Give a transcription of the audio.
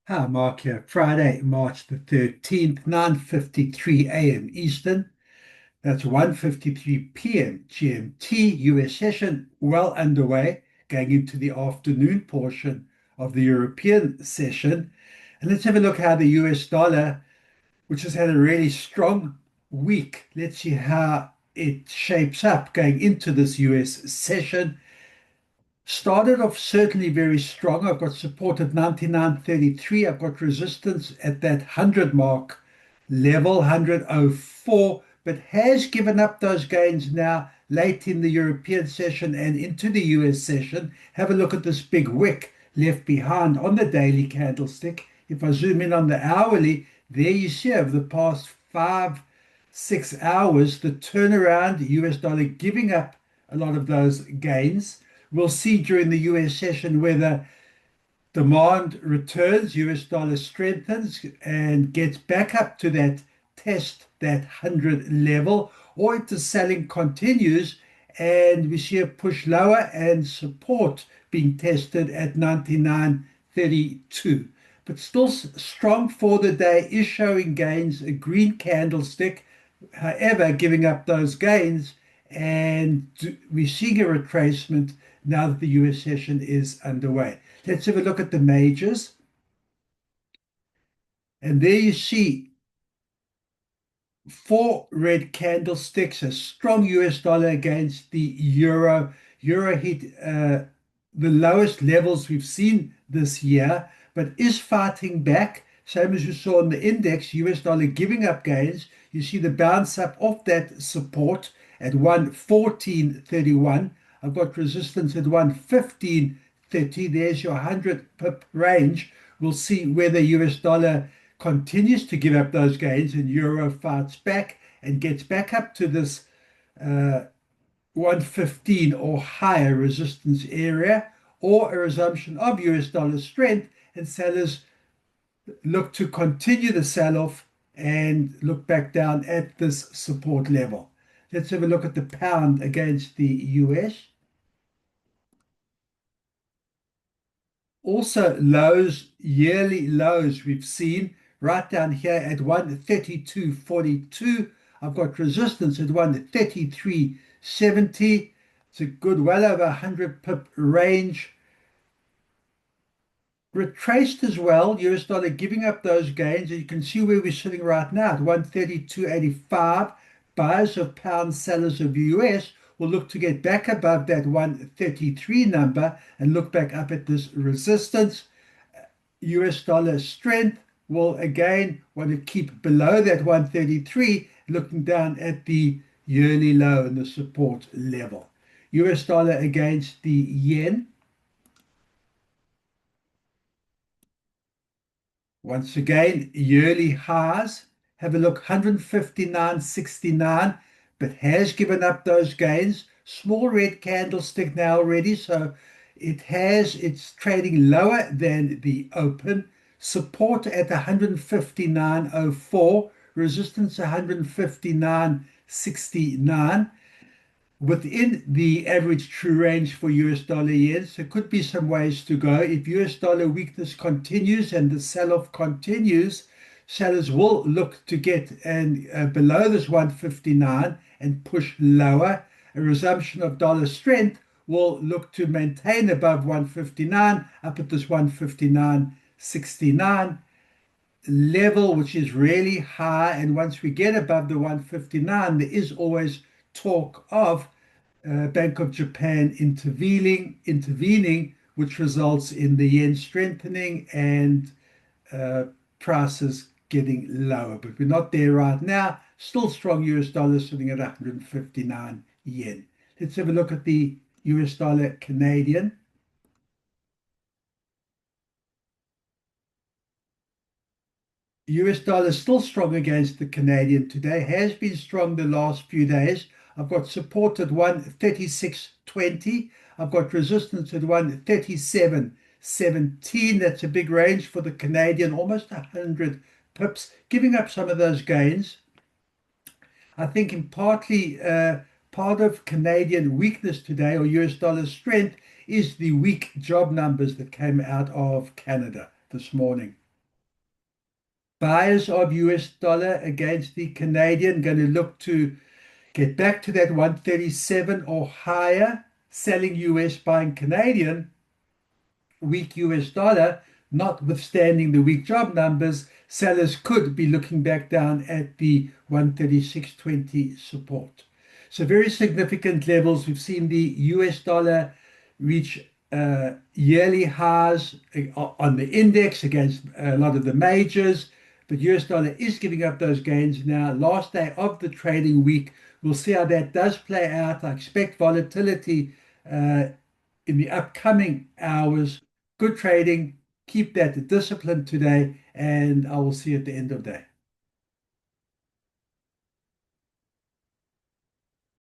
Hi, Mark here. Friday, March the 13th, 9:53 a.m. Eastern. That's 1:53 p.m. GMT. US session well underway, going into the afternoon portion of the European session. And let's have a look how the US dollar, which has had a really strong week, let's see how it shapes up going into this US session. Started off certainly very strong. I've got support at 99.33. I've got resistance at that 100 mark level, 100.04, but has given up those gains now late in the European session and into the US session. Have a look at this big wick left behind on the daily candlestick. If I zoom in on the hourly, there you see over the past 5, 6 hours, the turnaround, US dollar giving up a lot of those gains. We'll see during the US session whether demand returns, US dollar strengthens and gets back up to that test, that 100 level, or if the selling continues and we see a push lower and support being tested at 99.32. But still strong for the day, is showing gains, a green candlestick, however, giving up those gains. And we're seeing a retracement now that the US session is underway. Let's have a look at the majors. And there you see four red candlesticks, a strong US dollar against the euro. Euro hit the lowest levels we've seen this year, but is fighting back. Same as you saw in the index, US dollar giving up gains. You see the bounce up off that support at 114.31. I've got resistance at 115.30. There's your 100 pip range. We'll see whether US dollar continues to give up those gains and euro fights back and gets back up to this 115 or higher resistance area, or a resumption of US dollar strength and sellers look to continue the sell-off and look back down at this support level. Let's have a look at the pound against the US. Also lows, yearly lows we've seen right down here at 132.42. I've got resistance at 133.70. It's a good well over 100 pip range. Retraced as well, US dollar giving up those gains. And you can see where we're sitting right now at 132.85. Buyers of pounds, sellers of US will look to get back above that 133 number and look back up at this resistance. US dollar strength will again want to keep below that 133, looking down at the yearly low and the support level. US dollar against the yen. Once again, yearly highs. Have a look, 159.69, but has given up those gains. Small red candlestick now already, so it's trading lower than the open. Support at 159.04, resistance 159.69 within the average true range for US dollar yen. So it could be some ways to go. If US dollar weakness continues and the sell-off continues, sellers will look to get below this 159 and push lower. A resumption of dollar strength will look to maintain above 159 up at this 159.69 level, which is really high. And once we get above the 159, there is always talk of Bank of Japan intervening, which results in the yen strengthening and prices getting lower. But we're not there right now. Still strong US dollar sitting at 159 yen. Let's have a look at the US dollar Canadian. US dollar still strong against the Canadian today, has been strong the last few days. I've got support at 136.20. I've got resistance at 137.17. That's a big range for the Canadian, almost 100 pips, giving up some of those gains. I think in partly part of Canadian weakness today, or US dollar strength, is the weak job numbers that came out of Canada this morning. Buyers of US dollar against the Canadian going to look to get back to that 137 or higher, selling US, buying Canadian. Weak US dollar, notwithstanding the weak job numbers, sellers could be looking back down at the 136.20 support. So very significant levels. We've seen the US dollar reach yearly highs on the index against a lot of the majors, but US dollar is giving up those gains now. Last day of the trading week, we'll see how that does play out. I expect volatility uh, in the upcoming hours. Good trading. Keep that discipline today, and I will see you at the end of the day.